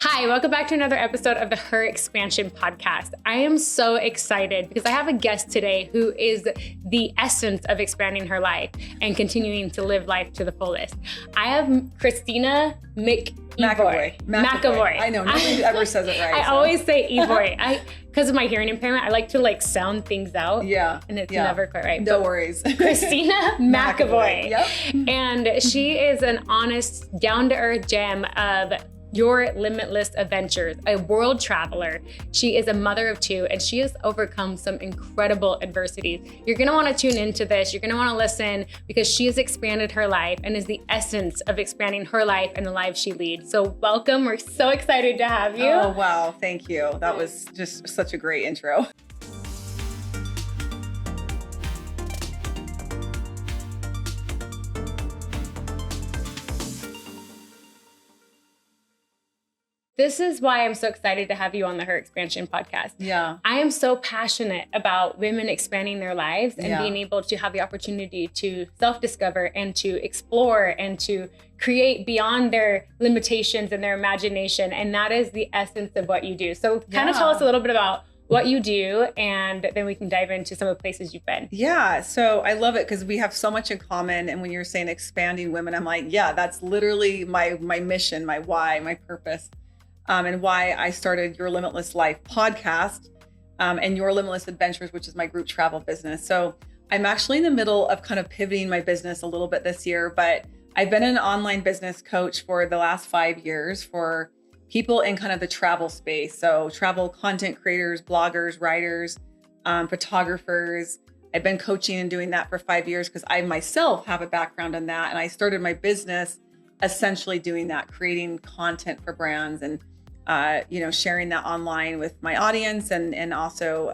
Hi, welcome back to another episode of the Her Xpansion Podcast. I am so excited because I have a guest today who is the essence of expanding her life and continuing to live life to the fullest. I have Christina McEvoy. I know, nobody ever says it right. I always say Evoy. Because of my hearing impairment, I like to sound things out. Yeah. And it's never quite right. No worries. Christina McEvoy. Yep. And she is an honest, down-to-earth gem of Your Limitless Adventures, a world traveler. She is a mother of two, and she has overcome some incredible adversities. You're gonna wanna tune into this. You're gonna wanna listen because she has expanded her life and is the essence of expanding her life and the life she leads. So welcome, we're so excited to have you. Oh, wow, thank you. That was just such a great intro. This is why I'm so excited to have you on the Her Xpansion Podcast. Yeah. I am so passionate about women expanding their lives and being able to have the opportunity to self-discover and to explore and to create beyond their limitations and their imagination. And that is the essence of what you do. So kind of tell us a little bit about what you do, and then we can dive into some of the places you've been. Yeah, so I love it because we have so much in common. And when you're saying expanding women, I'm like, yeah, that's literally my mission, my why, my purpose. And why I started Your Limitless Life Podcast and Your Limitless Adventures, which is my group travel business. So I'm actually in the middle of kind of pivoting my business a little bit this year, but I've been an online business coach for the last 5 years for people in kind of the travel space. So travel content creators, bloggers, writers, photographers. I've been coaching and doing that for 5 years because I myself have a background in that. And I started my business essentially doing that, creating content for brands and sharing that online with my audience and also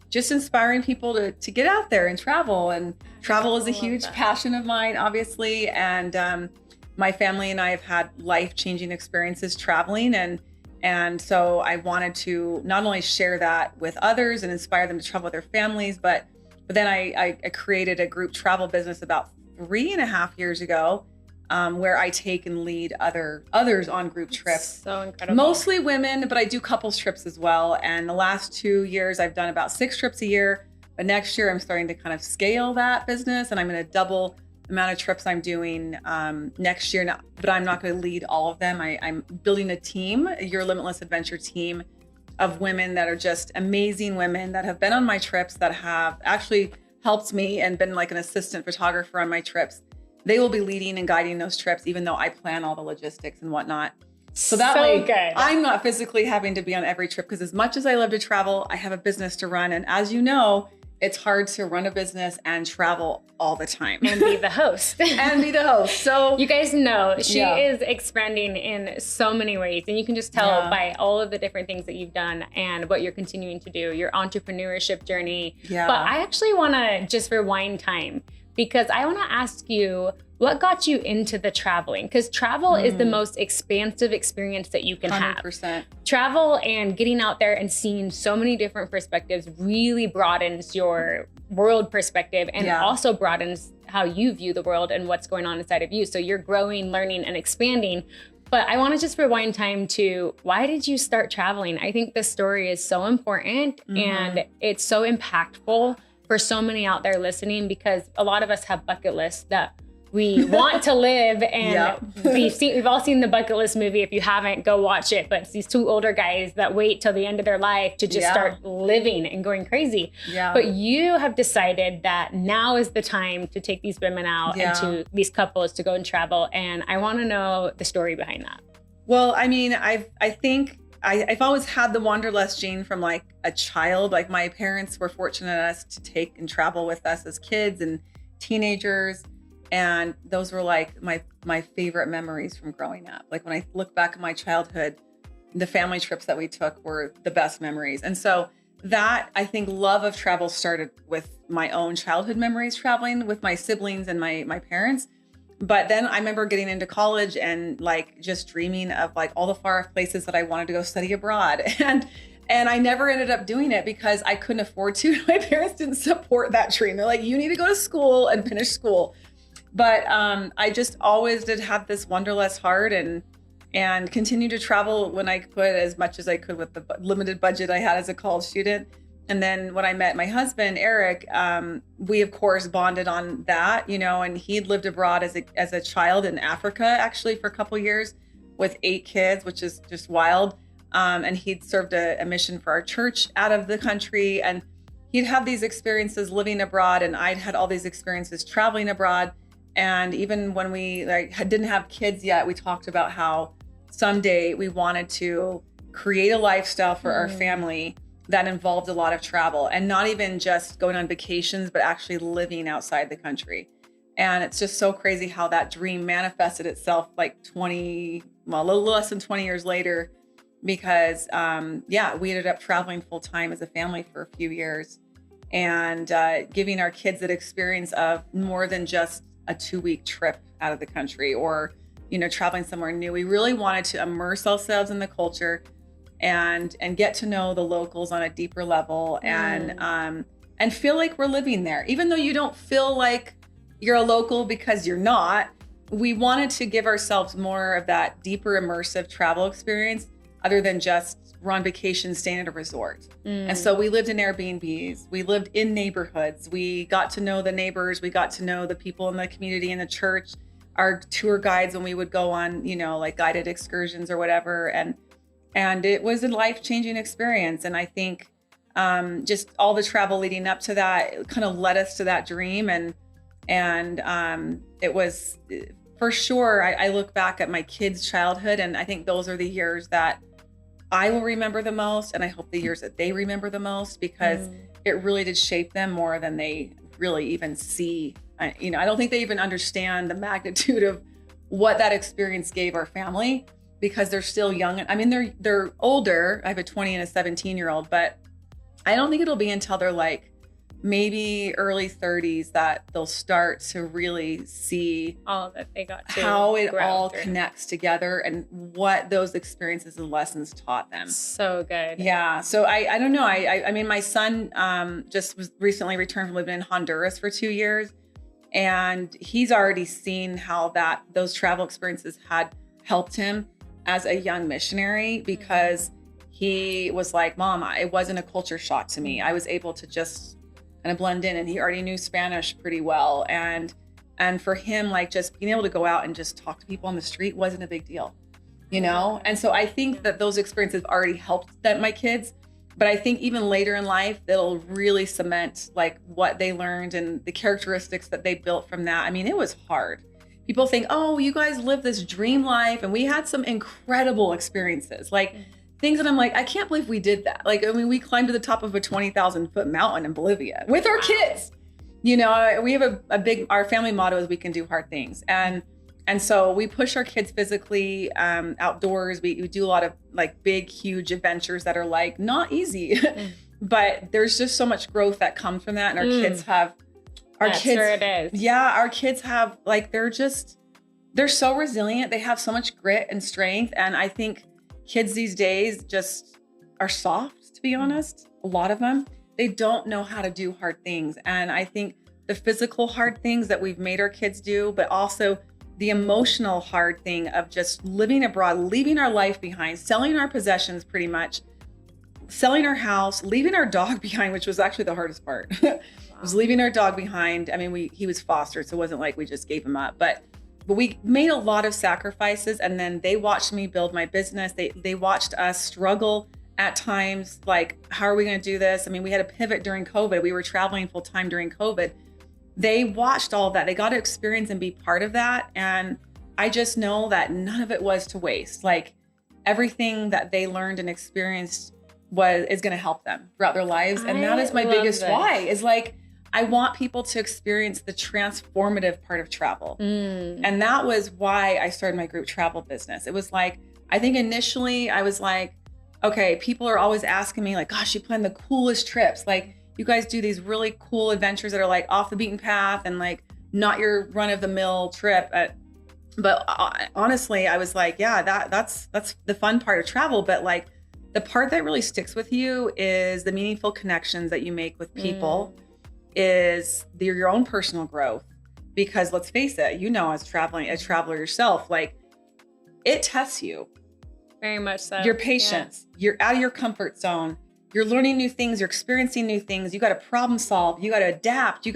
just inspiring people to get out there and travel. And travel is a huge passion of mine, obviously. And my family and I have had life-changing experiences traveling. And so I wanted to not only share that with others and inspire them to travel with their families, but then I created a group travel business about 3.5 years ago. Where I take and lead others on group trips. So incredible. Mostly women, but I do couples trips as well. And the last 2 years, I've done about 6 trips a year. But next year, I'm starting to kind of scale that business, and I'm going to double the amount of trips I'm doing next year. But I'm not going to lead all of them. I'm building a team, Your Limitless Adventure team of women that are just amazing women that have been on my trips, that have actually helped me and been like an assistant photographer on my trips. They will be leading and guiding those trips, even though I plan all the logistics and whatnot. So that way, good. I'm not physically having to be on every trip because as much as I love to travel, I have a business to run. And as you know, it's hard to run a business and travel all the time. And be the host. So you guys know she is expanding in so many ways. And you can just tell by all of the different things that you've done and what you're continuing to do, your entrepreneurship journey. Yeah. But I actually want to just rewind time, because I want to ask you, what got you into the traveling? Because travel is the most expansive experience that you can 100%. have. Travel and getting out there and seeing so many different perspectives really broadens your world perspective and also broadens how you view the world and what's going on inside of you. So you're growing, learning, and expanding. But I want to just rewind time to, why did you start traveling? I think this story is so important and it's so impactful for so many out there listening, because a lot of us have bucket lists that we want to live, and we've all seen the bucket list movie. If you haven't, go watch it. But it's these two older guys that wait till the end of their life to just start living and going crazy. Yeah. But you have decided that now is the time to take these women out and to these couples to go and travel. And I want to know the story behind that. Well, I mean, I think I've always had the wanderlust gene from like a child. Like my parents were fortunate enough to take and travel with us as kids and teenagers. And those were like my favorite memories from growing up. Like when I look back at my childhood, the family trips that we took were the best memories. And so that, I think, love of travel started with my own childhood memories traveling with my siblings and my parents. But then I remember getting into college and like just dreaming of like all the far off places that I wanted to go study abroad. And I never ended up doing it because I couldn't afford to. My parents didn't support that dream. They're like, you need to go to school and finish school. But I just always did have this wanderlust heart. And and continued to travel when I could, as much as I could with the limited budget I had as a college student. And then when I met my husband, Eric, we of course bonded on that, and he'd lived abroad as a child in Africa, actually for a couple of years with 8 kids, which is just wild. And he'd served a mission for our church out of the country, and he'd have these experiences living abroad, and I'd had all these experiences traveling abroad. And even when we didn't have kids yet, we talked about how someday we wanted to create a lifestyle for our family that involved a lot of travel, and not even just going on vacations, but actually living outside the country. And it's just so crazy how that dream manifested itself like a little less than 20 years later, because we ended up traveling full time as a family for a few years, and giving our kids that experience of more than just a 2-week trip out of the country or, traveling somewhere new. We really wanted to immerse ourselves in the culture and get to know the locals on a deeper level, and feel like we're living there, even though you don't feel like you're a local because you're not. We wanted to give ourselves more of that deeper immersive travel experience, other than just we're on vacation staying at a resort. And so we lived in Airbnbs, we lived in neighborhoods, we got to know the neighbors, we got to know the people in the community, in the church, our tour guides when we would go on, like guided excursions or whatever. And it was a life-changing experience. And I think just all the travel leading up to that kind of led us to that dream. And it was, for sure, I look back at my kids' childhood, and I think those are the years that I will remember the most. And I hope the years that they remember the most, because it really did shape them more than they really even see. I don't think they even understand the magnitude of what that experience gave our family, because they're still young. I mean, they're older. I have a 20 and a 17-year-old, but I don't think it'll be until they're like maybe early 30s that they'll start to really see all that they got to how it all connects together and what those experiences and lessons taught them. So good. Yeah. So I don't know. I mean, my son just was recently returned from living in Honduras for 2 years, and he's already seen how those travel experiences had helped him as a young missionary, because he was like, Mom, it wasn't a culture shock to me. I was able to just kind of blend in, and he already knew Spanish pretty well. And for him, like just being able to go out and just talk to people on the street wasn't a big deal, And so I think that those experiences already helped my kids, but I think even later in life, they'll really cement like what they learned and the characteristics that they built from that. I mean, it was hard. People think, oh, you guys lived this dream life, and we had some incredible experiences, like things that I'm like, I can't believe we did that. Like, I mean, we climbed to the top of a 20,000 foot mountain in Bolivia with our kids. We have our family motto is we can do hard things. And so we push our kids physically outdoors. We do a lot of like big, huge adventures that are like not easy, but there's just so much growth that comes from that. And our kids have, That's where it is. Yeah. Our kids have like, they're so resilient. They have so much grit and strength. And I think kids these days just are soft, to be honest. A lot of them, they don't know how to do hard things. And I think the physical hard things that we've made our kids do, but also the emotional hard thing of just living abroad, leaving our life behind, selling our possessions pretty much, selling our house, leaving our dog behind, which was actually the hardest part. Was leaving our dog behind. I mean, he was fostered, so it wasn't like we just gave him up, but we made a lot of sacrifices, and then they watched me build my business. They watched us struggle at times, like, how are we going to do this? I mean, we had to pivot during COVID. We were traveling full time during COVID. They watched all of that. They got to experience and be part of that. And I just know that none of it was to waste. Like, everything that they learned and experienced is going to help them throughout their lives. And that is my biggest why, is like, I want people to experience the transformative part of travel. And that was why I started my group travel business. It was like, I think initially I was like, okay, people are always asking me like, gosh, you plan the coolest trips. Like, you guys do these really cool adventures that are like off the beaten path and like not your run of the mill trip. But honestly, I was like, yeah, that's the fun part of travel. But like, the part that really sticks with you is the meaningful connections that you make with people. Is your own personal growth. Because let's face it, as a traveler yourself, like it tests you. Very much so. Your patience, you're out of your comfort zone. You're learning new things. You're experiencing new things. You got to problem solve. You got to adapt.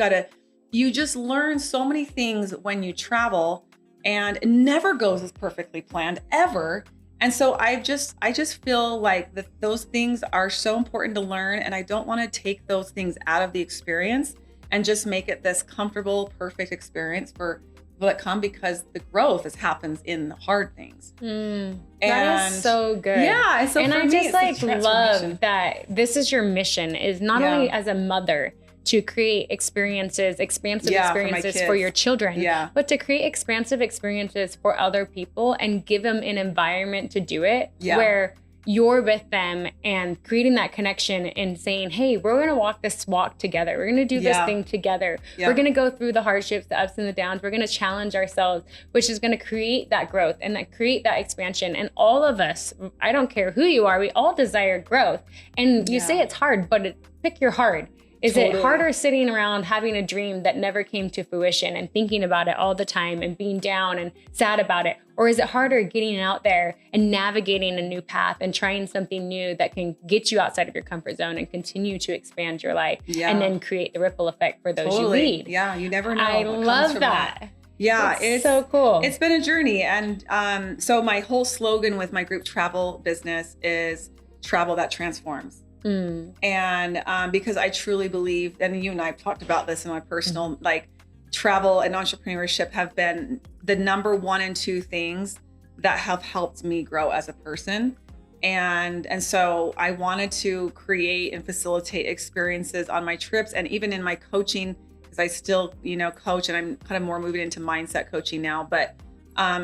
You just learn so many things when you travel, and it never goes as perfectly planned ever. And so I just feel like those things are so important to learn. And I don't want to take those things out of the experience and just make it this comfortable, perfect experience for people that come, because the growth happens in the hard things. That is so good. Yeah. And so and for I me, just it's like a transformation. love that this is your mission, is not only as a mother to create expansive experiences for your children, but to create expansive experiences for other people and give them an environment to do it where you're with them and creating that connection and saying, hey, we're going to walk this walk together. We're going to do this thing together. We're going to go through the hardships, the ups and the downs. We're going to challenge ourselves, which is going to create that growth and that create that expansion. And all of us, I don't care who you are, we all desire growth. And you say it's hard, but pick your hard. Is it harder sitting around having a dream that never came to fruition and thinking about it all the time and being down and sad about it? Or is it harder getting out there and navigating a new path and trying something new that can get you outside of your comfort zone and continue to expand your life and then create the ripple effect for those you lead? Yeah, you never know. I love that. Yeah, it's so cool. It's been a journey. And so my whole slogan with my group travel business is travel that transforms. And because I truly believe, and you and I have talked about this in my personal, like travel and entrepreneurship have been the number 1 and 2 things that have helped me grow as a person. And so I wanted to create and facilitate experiences on my trips and even in my coaching, because I still, coach, and I'm kind of more moving into mindset coaching now. But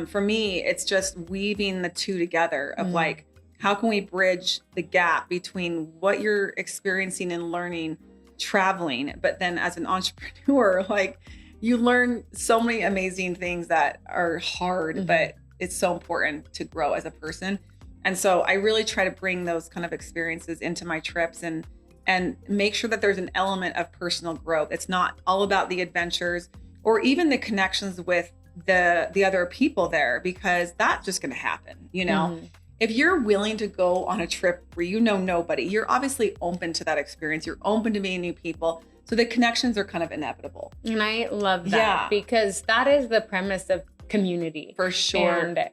for me, it's just weaving the two together of like, how can we bridge the gap between what you're experiencing and learning traveling, but then as an entrepreneur, like you learn so many amazing things that are hard, but it's so important to grow as a person. And so I really try to bring those kind of experiences into my trips and make sure that there's an element of personal growth. It's not all about the adventures or even the connections with the other people there, because that's just going to happen, If you're willing to go on a trip where you know nobody, you're obviously open to that experience. You're open to meeting new people. So the connections are kind of inevitable. And I love that because that is the premise of community. For sure. And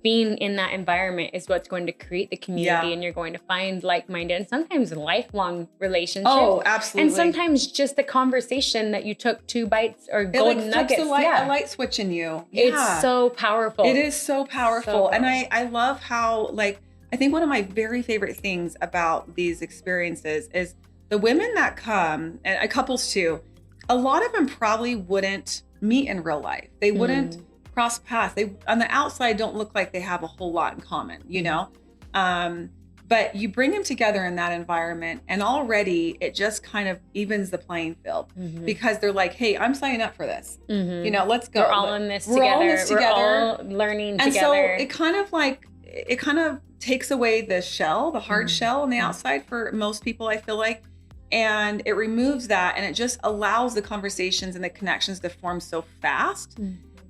being in that environment is what's going to create the community, and you're going to find like-minded and sometimes lifelong relationships. Oh, absolutely. And sometimes just the conversation that you took 2 bites or golden nuggets. A light switch in you. Yeah. It's so powerful. It is so powerful. And I love how, like, I think one of my very favorite things about these experiences is the women that come, and couples too, a lot of them probably wouldn't meet in real life. They wouldn't cross paths. They on the outside don't look like they have a whole lot in common, but you bring them together in that environment and already it just kind of evens the playing field because they're like, hey, I'm signing up for this. Let's go. We're all in this together. We're all learning and together. And so it kind of takes away the shell, the hard shell on the outside for most people, I feel like. And it removes that and it just allows the conversations and the connections to form so fast.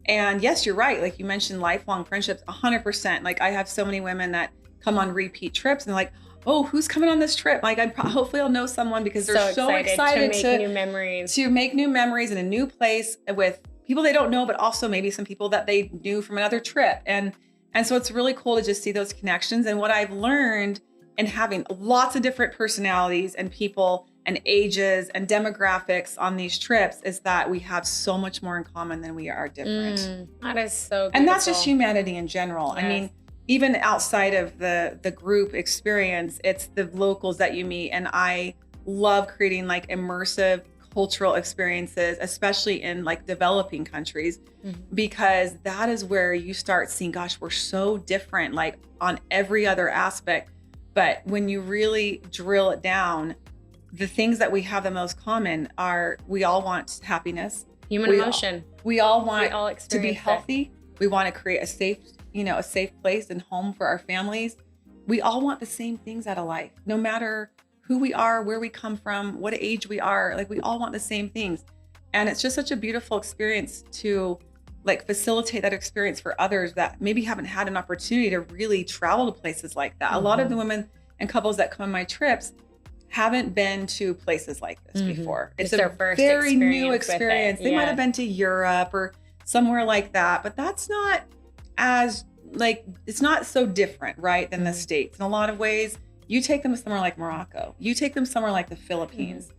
And yes, you're right. Like you mentioned, lifelong friendships, 100%. Like I have so many women that come on repeat trips and like, oh, who's coming on this trip? Like hopefully I'll know someone because they're so excited to make new memories. To make new memories in a new place with people they don't know, but also maybe some people that they knew from another trip. And so it's really cool to just see those connections. And what I've learned in having lots of different personalities and people and ages and demographics on these trips is that we have so much more in common than we are different. That is so beautiful. And that's just humanity in general. Yes. I mean, even outside of the group experience, it's the locals that you meet. And I love creating like immersive cultural experiences, especially in like developing countries, because that is where you start seeing, gosh, we're so different, like on every other aspect. But when you really drill it down, the things that we have the most common are we all want happiness, human emotion. We all want to be healthy. We want to create a safe place and home for our families. We all want the same things out of life, no matter who we are, where we come from, what age we are. Like we all want the same things. And it's just such a beautiful experience to like facilitate that experience for others that maybe haven't had an opportunity to really travel to places like that. A lot of the women and couples that come on my trips haven't been to places like this before. It's their first very new experience. They might Yeah. have been to Europe or somewhere like that, but that's not as like, it's not so different, right, than the States. In a lot of ways, you take them to somewhere like Morocco, you take them somewhere like the Philippines,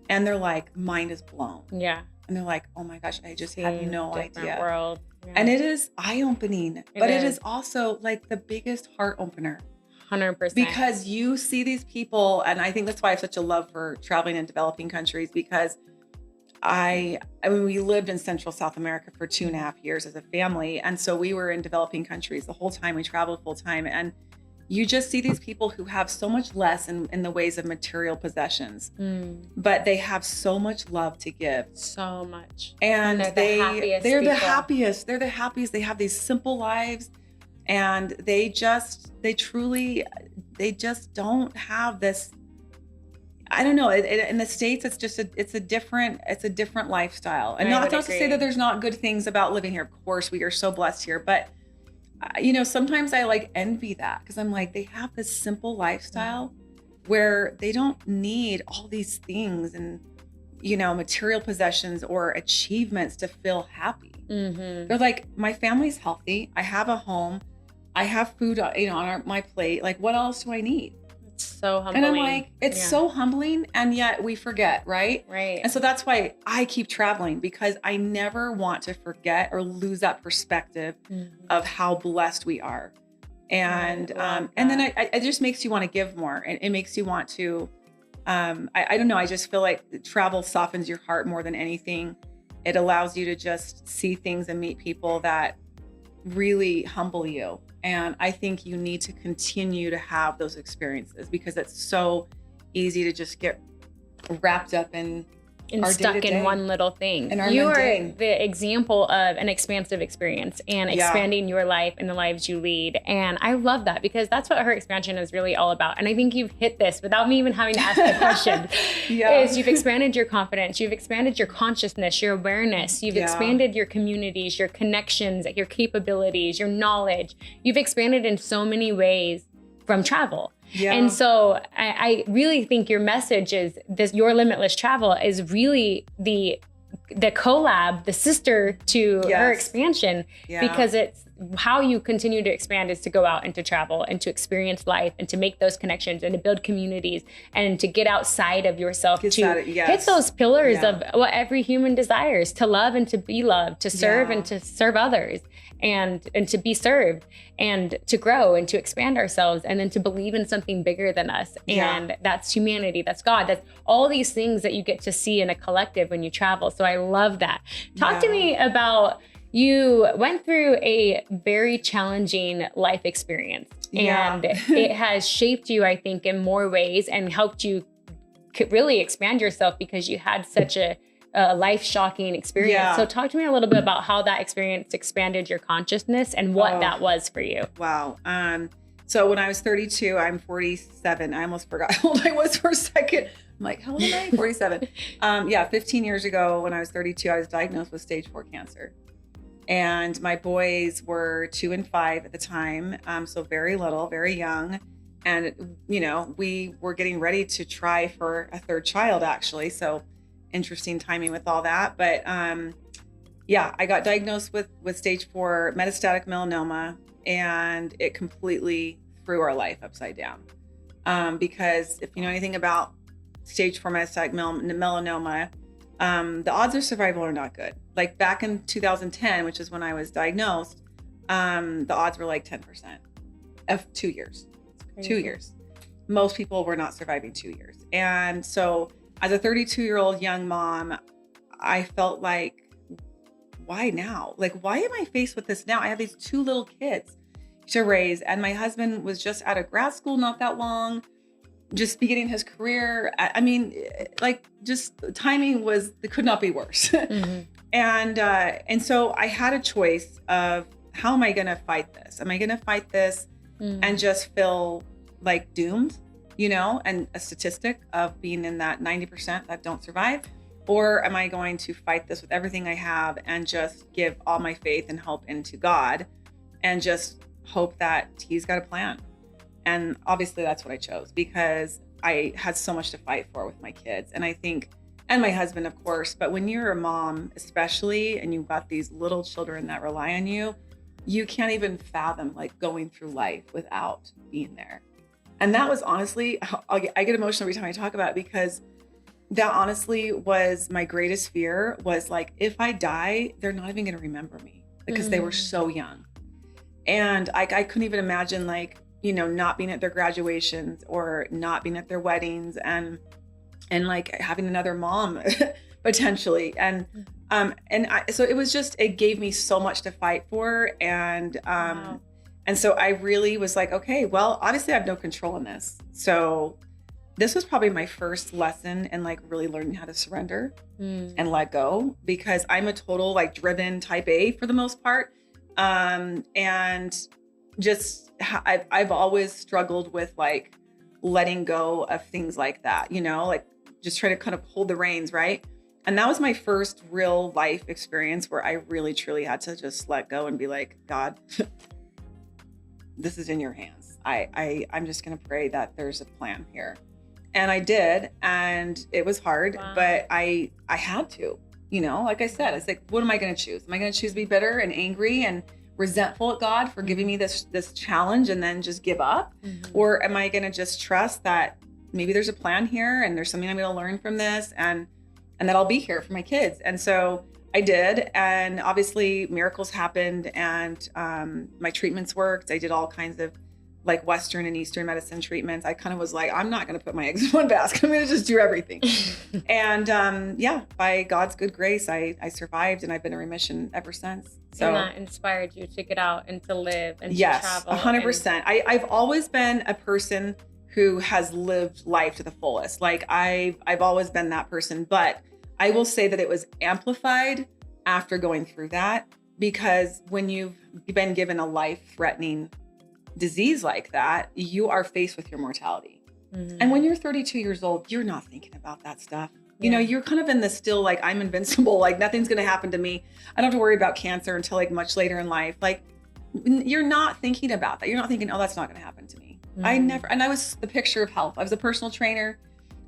and they're like, mind is blown. Yeah. And they're like, oh my gosh, I just had no idea. World. Yeah. And it is eye-opening, but it is also like the biggest heart opener. 100%. Because you see these people, and I think that's why I have such a love for traveling in developing countries, because I mean, we lived in Central South America for 2.5 years as a family. And so we were in developing countries the whole time. We traveled full time. And you just see these people who have so much less in the ways of material possessions, but they have so much love to give. So much. And they're the happiest. They're people. the happiest. They have these simple lives, and they just don't have this. I don't know. In the States, it's a different lifestyle. And not to say that there's not good things about living here. Of course, we are so blessed here, but sometimes I like envy that, because I'm like, they have this simple lifestyle where they don't need all these things and, material possessions or achievements to feel happy. They're like, my family's healthy. I have a home. I have food, on my plate. Like, what else do I need? It's so humbling. And I'm like, it's so humbling. And yet we forget, right? Right. And so that's why I keep traveling, because I never want to forget or lose that perspective of how blessed we are. And, and then it just makes you want to give more. And it makes you want to, I don't know. I just feel like travel softens your heart more than anything. It allows you to just see things and meet people that really humble you. And I think you need to continue to have those experiences, because it's so easy to just get wrapped up in our stuck day-to-day. in one little thing. In our You are mundane. the example of an expansive experience and expanding your life and the lives you lead. And I love that, because that's what Her Expansion is really all about. And I think you've hit this without me even having to ask the question. Is you've expanded your confidence, you've expanded your consciousness, your awareness, you've expanded your communities, your connections, your capabilities, your knowledge. You've expanded in so many ways from travel. Yeah. And so I really think your message is this: Your Limitless Travel is really the collab, the sister to Her Expansion, because it's how you continue to expand is to go out and to travel and to experience life and to make those connections and to build communities and to get outside of yourself, hit those pillars of what every human desires: to love and to be loved, to serve and to serve others, and to be served, and to grow and to expand ourselves, and then to believe in something bigger than us. And that's humanity, that's God, that's all these things that you get to see in a collective when you travel. So I love that. Talk to me about, you went through a very challenging life experience, and it has shaped you, I think, in more ways and helped you really expand yourself, because you had such a life-shocking experience. So talk to me a little bit about how that experience expanded your consciousness and what that was for you. Wow. So when I was 32, I'm 47. I almost forgot how old I was for a second. I'm like, how old am I? 47. 15 years ago when I was 32, I was diagnosed with stage 4 cancer. And my boys were 2 and 5 at the time. So very little, very young. And, we were getting ready to try for a third child, actually. So interesting timing with all that. But I got diagnosed with stage 4 metastatic melanoma, and it completely threw our life upside down. Because if you know anything about stage 4 metastatic melanoma, the odds of survival are not good. Like back in 2010, which is when I was diagnosed, the odds were like 10% of 2 years. 2 years. Most people were not surviving 2 years. And so as a 32-year-old young mom, I felt like, why now? Like, why am I faced with this now? I have these 2 little kids to raise, and my husband was just out of grad school not that long, just beginning his career. I mean, like, just timing could not be worse. And so I had a choice of, how am I going to fight this? Am I going to fight this and just feel like doomed, and a statistic of being in that 90% that don't survive? Or am I going to fight this with everything I have and just give all my faith and hope into God and just hope that He's got a plan? And obviously that's what I chose, because I had so much to fight for with my kids. And I think, and my husband, of course, but when you're a mom, especially, and you've got these little children that rely on you, you can't even fathom like going through life without being there. And that was honestly, I get emotional every time I talk about it, because that honestly was my greatest fear, was like, if I die, they're not even going to remember me, because they were so young. And I couldn't even imagine, like, you know, not being at their graduations or not being at their weddings, and like having another mom potentially. So it was just, it gave me so much to fight for. And so I really was like, okay, well, obviously I have no control in this. So this was probably my first lesson in like really learning how to surrender and let go, because I'm a total like driven type A for the most part. And just, I've always struggled with like letting go of things like that, you know, like just try to kind of hold the reins. Right. And that was my first real life experience where I really truly had to just let go and be like, God, this is in your hands. I'm just going to pray that there's a plan here. And I did. And it was hard, but I had to, you know, like I said, it's like, what am I going to choose? Am I going to choose to be bitter and angry and resentful at God for giving me this challenge and then just give up? Or am I going to just trust that maybe there's a plan here and there's something I'm going to learn from this, and that I'll be here for my kids? And so I did. And obviously miracles happened, and my treatments worked. I did all kinds of like Western and Eastern medicine treatments. I kind of was like, I'm not going to put my eggs in one basket. I'm going to just do everything. And by God's good grace, I survived, and I've been in remission ever since. So and that inspired you to get out and to live and to travel. 100%. I've always been a person who has lived life to the fullest. Like I've always been that person, but I will say that it was amplified after going through that, because when you've been given a life-threatening disease like that, you are faced with your mortality. And when you're 32 years old, you're not thinking about that stuff. You know, you're kind of in this still like, I'm invincible, like nothing's going to happen to me. I don't have to worry about cancer until like much later in life. Like you're not thinking about that. You're not thinking, oh, that's not going to happen to me. I was the picture of health. I was a personal trainer.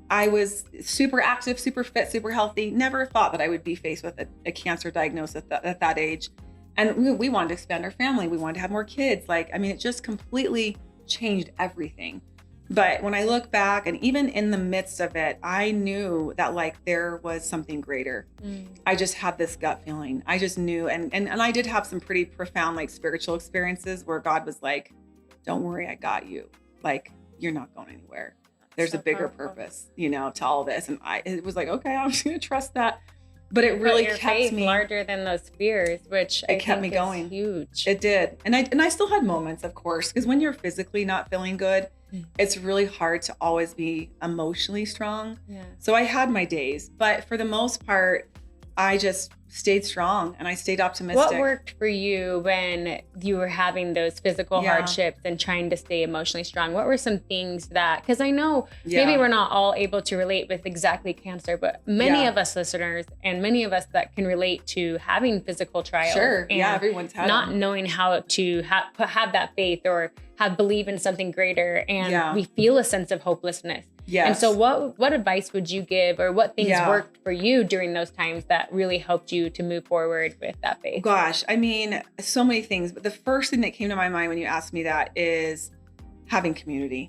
I was super active, super fit, super healthy. Never thought that I would be faced with a cancer diagnosis at that age. And we wanted to expand our family. We wanted to have more kids. Like, I mean, it just completely changed everything. But when I look back, and even in the midst of it, I knew that like there was something greater. I just had this gut feeling. I just knew. And I did have some pretty profound like spiritual experiences where God was like, don't worry, I got you. Like, you're not going anywhere. There's a bigger purpose, you know, to all this. And it was like, okay, I'm just going to trust that. But it really kept me larger than those fears, which it kept me going. Huge. It did. And I still had moments, of course, because when you're physically not feeling good, it's really hard to always be emotionally strong. So I had my days, but for the most part, I just stayed strong and I stayed optimistic. What worked for you when you were having those physical hardships and trying to stay emotionally strong? What were some things that, because I know maybe we're not all able to relate with exactly cancer, but many of us listeners and many of us that can relate to having physical trials. Sure. And everyone's had not them. knowing how to have that faith or believe in something greater. And we feel a sense of hopelessness. And so what advice would you give, or what things worked for you during those times that really helped you to move forward with that faith? Gosh, I mean, so many things. But the first thing that came to my mind when you asked me that is having community.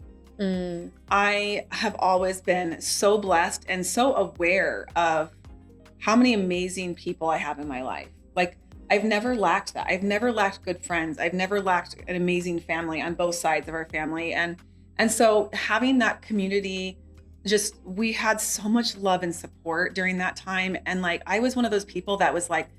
I have always been so blessed and so aware of how many amazing people I have in my life. Like, I've never lacked that. I've never lacked good friends. I've never lacked an amazing family on both sides of our family. And so having that community, we had so much love and support during that time. And like, I was one of those people that was like,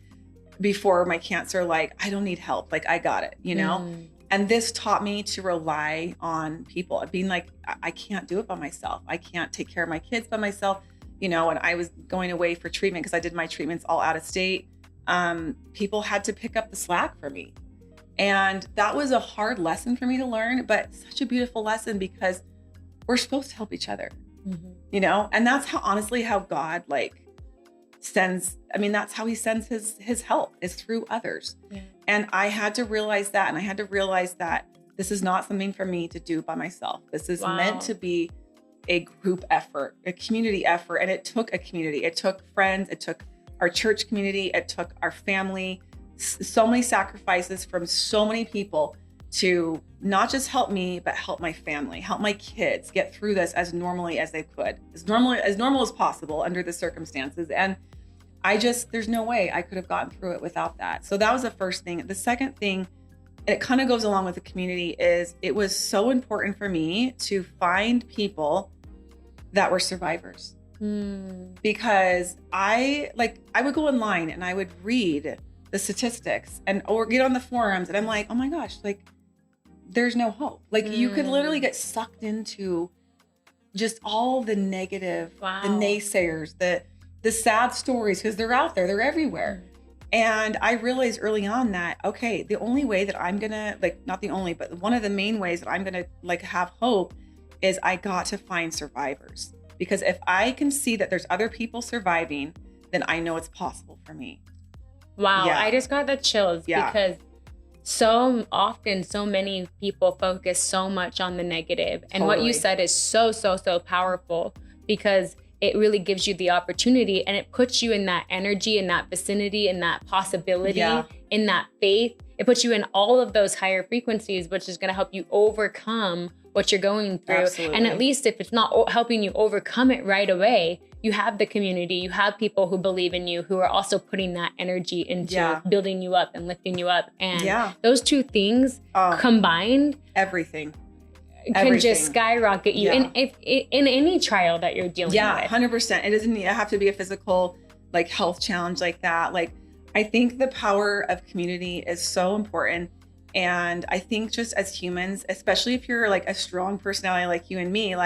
before my cancer, like, I don't need help. Like, I got it, you know? And this taught me to rely on people, being like, I can't do it by myself. I can't take care of my kids by myself. You know, when I was going away for treatment, because I did my treatments all out of state, people had to pick up the slack for me. And that was a hard lesson for me to learn, but such a beautiful lesson, because we're supposed to help each other, you know? And that's how, honestly, how God like that's how he sends his help, is through others. Yeah. And I had to realize that. And I had to realize that this is not something for me to do by myself. This is meant to be a group effort, a community effort. And it took a community. It took friends. It took our church community. It took our family. So many sacrifices from so many people to not just help me, but help my family, help my kids get through this as normally as they could, as normal as possible under the circumstances. And there's no way I could have gotten through it without that. So that was the first thing. The second thing, and it kind of goes along with the community, is it was so important for me to find people that were survivors. Because I would go online and I would read the statistics or get on the forums, and I'm like, oh my gosh, like there's no hope. Like you could literally get sucked into just all the negative, the naysayers, the sad stories, because they're out there, they're everywhere. And I realized early on that, okay, the only way that I'm gonna, not the only, but one of the main ways that I'm gonna have hope is I got to find survivors. Because if I can see that there's other people surviving, then I know it's possible for me. Wow, yeah. I just got the chills because so often, so many people focus so much on the negative. And what you said is so, so, so powerful, because it really gives you the opportunity and it puts you in that energy, in that vicinity, in that possibility, in that faith. It puts you in all of those higher frequencies, which is going to help you overcome what you're going through. Absolutely. And at least if it's not helping you overcome it right away, you have the community, you have people who believe in you, who are also putting that energy into building you up and lifting you up. And those two things combined, everything can just skyrocket you in any trial that you're dealing with. Yeah, 100%. It doesn't have to be a physical health challenge like that. I think the power of community is so important. And I think just as humans, especially if you're a strong personality like you and me,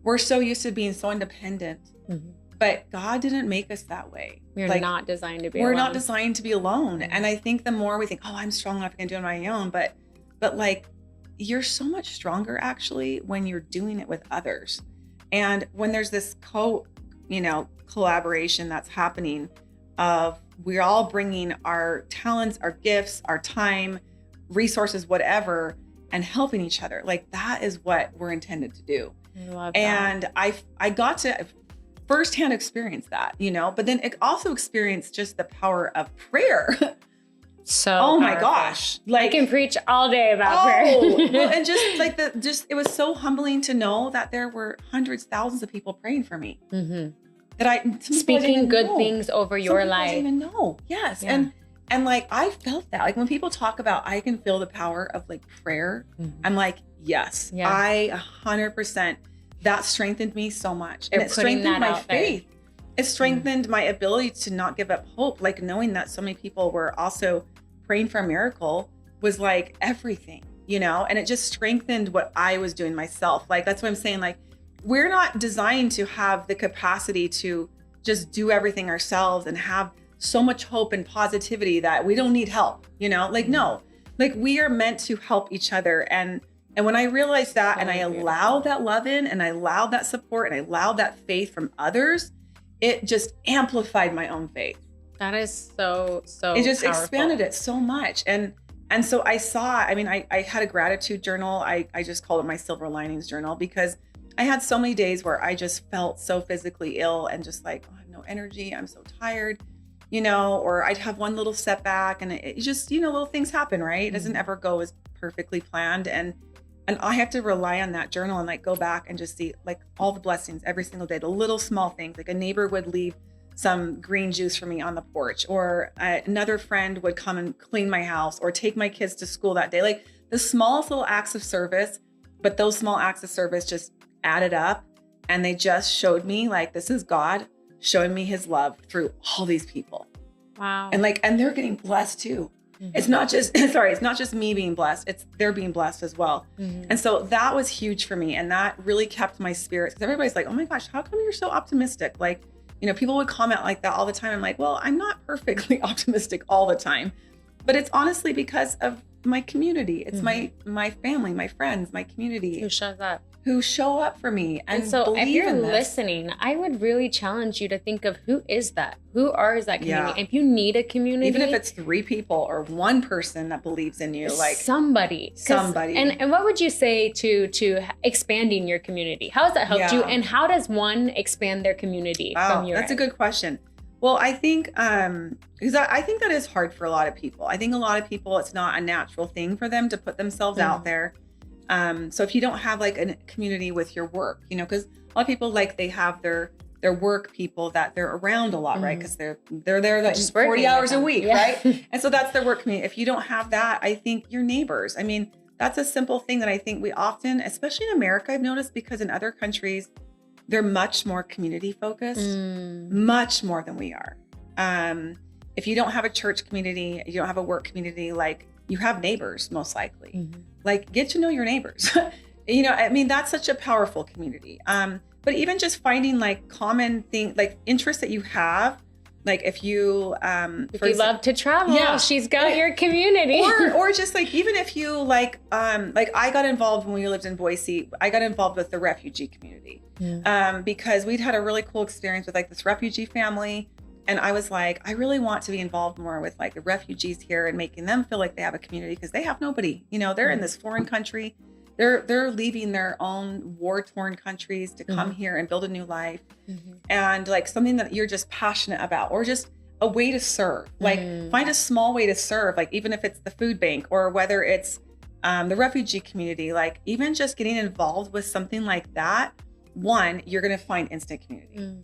we're so used to being so independent. Mm-hmm. But God didn't make us that way. We're not designed to be alone. We're not designed to be alone. Mm-hmm. And I think the more we think, oh, I'm strong enough, I can do it on my own. But you're so much stronger actually when you're doing it with others. And when there's this collaboration that's happening of we're all bringing our talents, our gifts, our time, resources, whatever, and helping each other. That is what we're intended to do. I love that. And I got to firsthand experience that, but then it also experienced just the power of prayer. So oh my gosh, I can preach all day about prayer. Well, and just it was so humbling to know that there were hundreds, thousands of people praying for me. Mm-hmm. That I speaking good things over your life. I didn't even know. Yes, yeah. And I felt that when people talk about I can feel the power of prayer, I'm yes, I 100%. That strengthened me so much, and it strengthened my faith. It strengthened my ability to not give up hope. Knowing that so many people were also praying for a miracle was everything, and it just strengthened what I was doing myself. That's what I'm saying. We're not designed to have the capacity to just do everything ourselves and have so much hope and positivity that we don't need help, no, we are meant to help each other. And when I realized that, and I allowed that love in, and I allowed that support, and I allowed that faith from others, it just amplified my own faith. That is so it just powerful. Expanded it so much. And so I saw, I had a gratitude journal. I just called it my silver linings journal, because I had so many days where I just felt so physically ill and just I have no energy. I'm so tired, or I'd have one little setback, and it just, little things happen, right? It doesn't ever go as perfectly planned. And I have to rely on that journal and go back and just see all the blessings every single day, the little small things. A neighbor would leave some green juice for me on the porch, or another friend would come and clean my house or take my kids to school that day. The smallest little acts of service, but those small acts of service just added up, and they just showed me this is God showing me his love through all these people. Wow. And and they're getting blessed too. Mm-hmm. It's not just me being blessed, it's they're being blessed as well. Mm-hmm. And so that was huge for me, and that really kept my spirits, because everybody's oh my gosh, how come you're so optimistic? People would comment like that all the time. I'm well, I'm not perfectly optimistic all the time, but it's honestly because of my community. It's my family, my friends, my community. Who shows up. who show up for me and so believe if you're in this. listening, I would really challenge you to think of who is that community. Yeah. If you need a community, even if it's 3 people or 1 person that believes in you, like somebody. And what would you say to expanding your community? How has that helped you? And how does one expand their community from your That's a good question. Well, I think, because I think that is hard for a lot of people. I think a lot of people, it's not a natural thing for them to put themselves out there. So if you don't have like a community with your work, you know, because a lot of people, like, they have their work people that they're around a lot, right? Because they're there like 40 hours a week, right? And so that's their work community. If you don't have that, I think your neighbors, I mean, that's a simple thing that I think we often, especially in America, I've noticed, because in other countries, they're much more community focused, much more than we are. If you don't have a church community, you don't have a work community, like, you have neighbors, most likely. Like, get to know your neighbors. You know, I mean, that's such a powerful community. But even just finding like common thing, like interests that you have, like if you love to travel, she's got your community. Or just like, even if you like I got involved when we lived in Boise, I got involved with the refugee community because we'd had a really cool experience with like this refugee family. And I was like, I really want to be involved more with like the refugees here and making them feel like they have a community, because they have nobody. You know, they're in this foreign country. They're leaving their own war-torn countries to come here and build a new life. And like something that you're just passionate about, or just a way to serve. Like find a small way to serve, like even if it's the food bank, or whether it's the refugee community, like even just getting involved with something like that. 1, you're going to find instant community.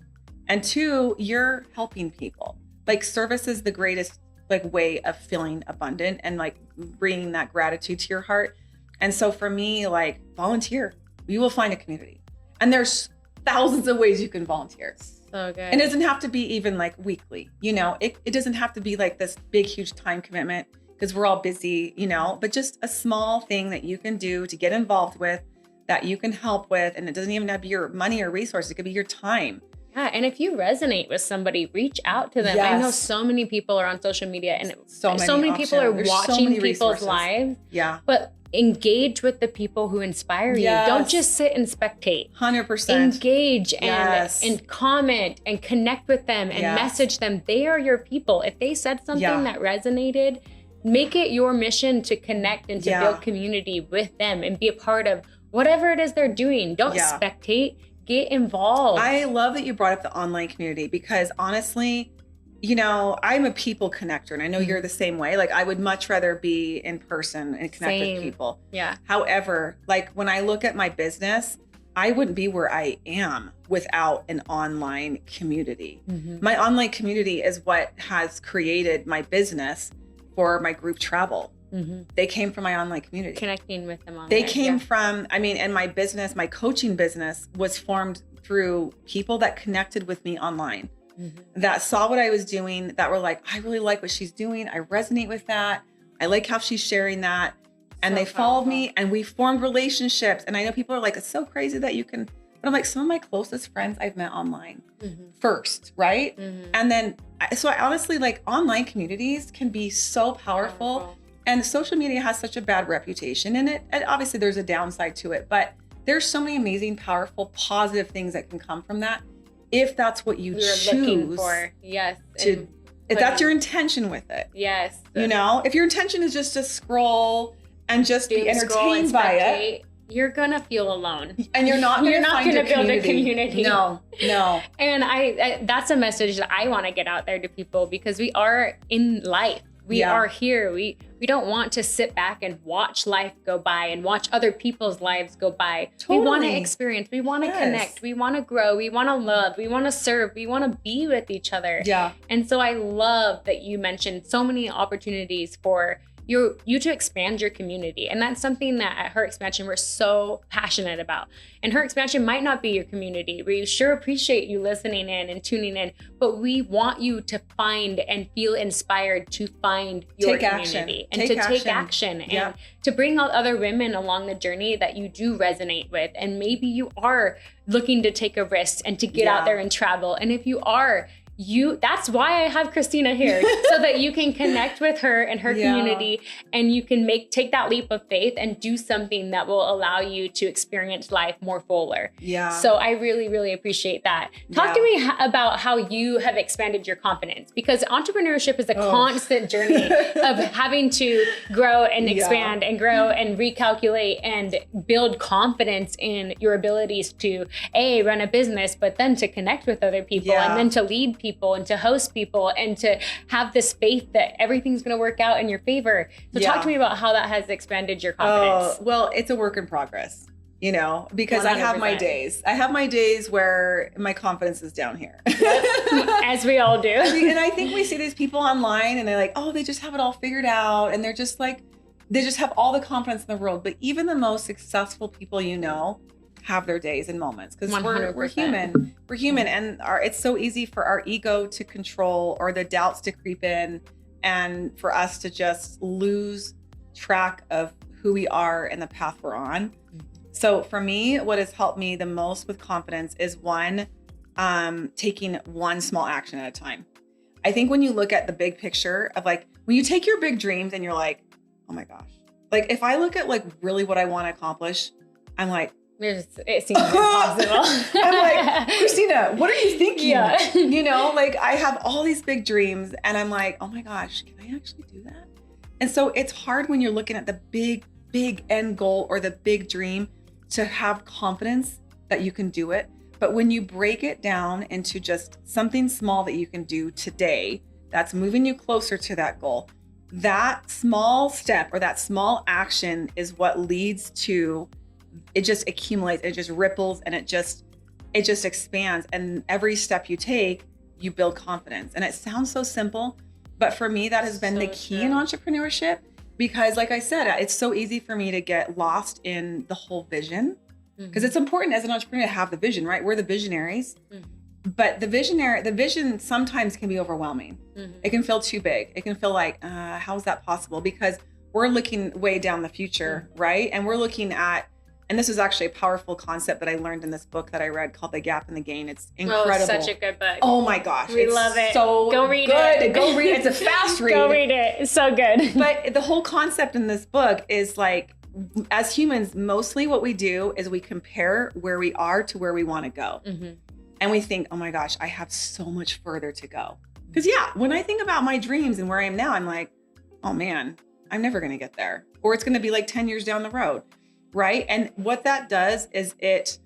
And 2, you're helping people. Like service is the greatest like way of feeling abundant and like bringing that gratitude to your heart. And so for me, like, volunteer, you will find a community. And there's thousands of ways you can volunteer. So good. And it doesn't have to be even like weekly, you know, it doesn't have to be like this big, huge time commitment, because we're all busy, you know, but just a small thing that you can do to get involved with, that you can help with. And it doesn't even have to be your money or resources. It could be your time. Yeah, and if you resonate with somebody, reach out to them. Yes. I know so many people are on social media, and so many people are watching people's lives. Yeah. But engage with the people who inspire you. Don't just sit and spectate. 100%. Engage and comment and connect with them and message them. They are your people. If they said something that resonated, make it your mission to connect and to build community with them and be a part of whatever it is they're doing. Don't spectate. Get involved. I love that you brought up the online community, because honestly, you know, I'm a people connector, and I know you're the same way. Like, I would much rather be in person and connect with people. Yeah. However, like when I look at my business, I wouldn't be where I am without an online community. My online community is what has created my business for my group travel. They came from my online community. Connecting with them online. They came from, I mean, and my business, my coaching business was formed through people that connected with me online, that saw what I was doing, that were like, I really like what she's doing. I resonate with that. I like how she's sharing that. And they followed me, and we formed relationships. And I know people are like, it's so crazy that you can, but I'm like, some of my closest friends I've met online first, right? And then, so I honestly, like, online communities can be so powerful. And social media has such a bad reputation in it. And obviously there's a downside to it, but there's so many amazing, powerful, positive things that can come from that, if that's what you choose looking for. Yes. If that's your intention with it. Yes. You know, if your intention is just to scroll and just be entertained by it, you're gonna feel alone, and you're not gonna build a community. No. And I that's a message that I want to get out there to people, because we are in life. We are here. We don't want to sit back and watch life go by and watch other people's lives go by. Totally. We want to experience. We want to connect. We want to grow. We want to love. We want to serve. We want to be with each other. Yeah. And so I love that you mentioned so many opportunities for you to expand your community. And that's something that at Her Xpansion, we're so passionate about. And Her Xpansion might not be your community. We sure appreciate you listening in and tuning in, but we want you to find and feel inspired to find your community and to take action and to bring out other women along the journey that you do resonate with. And maybe you are looking to take a risk and to get out there and travel. And if you are, that's why I have Christina here, so that you can connect with her and her community, and you can take that leap of faith and do something that will allow you to experience life more fuller. Yeah. So I really, really appreciate that. Talk to me about how you have expanded your confidence, because entrepreneurship is a constant journey of having to grow and expand and grow and recalculate and build confidence in your abilities to run a business, but then to connect with other people and then to lead people and to host people and to have this faith that everything's going to work out in your favor. So talk to me about how that has expanded your confidence. Well, it's a work in progress, because 100%. I have my days. I have my days where my confidence is down here. As we all do. And I think we see these people online and they're like, oh, they just have it all figured out. And they're just like, they just have all the confidence in the world. But even the most successful people have their days and moments, because we're human. We're human, and it's so easy for our ego to control, or the doubts to creep in, and for us to just lose track of who we are and the path we're on. So for me, what has helped me the most with confidence is taking one small action at a time. I think when you look at the big picture of when you take your big dreams and you're like, oh my gosh, if I look at really what I want to accomplish, I'm like, it seems impossible. I'm like, Christina, what are you thinking? Yeah. I have all these big dreams and I'm like, oh my gosh, can I actually do that? And so it's hard when you're looking at the big end goal or the big dream to have confidence that you can do it. But when you break it down into just something small that you can do today, that's moving you closer to that goal, that small step or that small action is what leads to, it just accumulates, it just ripples, and it just expands. And every step you take, you build confidence. And it sounds so simple, but for me, that has been the key in entrepreneurship, because like I said, it's so easy for me to get lost in the whole vision, because it's important as an entrepreneur to have the vision, right? We're the visionaries, but the vision sometimes can be overwhelming. It can feel too big. It can feel like, how is that possible? Because we're looking way down the future, right? And we're looking at, and this is actually a powerful concept that I learned in this book that I read called The Gap and the Gain. It's incredible. Oh, such a good book. Oh my gosh. We love it. So go read good. it. Go read it. It's a fast read. Go read it. It's so good. But the whole concept in this book is as humans, mostly what we do is we compare where we are to where we want to go. And we think, oh my gosh, I have so much further to go. Because when I think about my dreams and where I am now, I'm like, oh man, I'm never going to get there. Or it's going to be 10 years down the road. Right. And what that does is it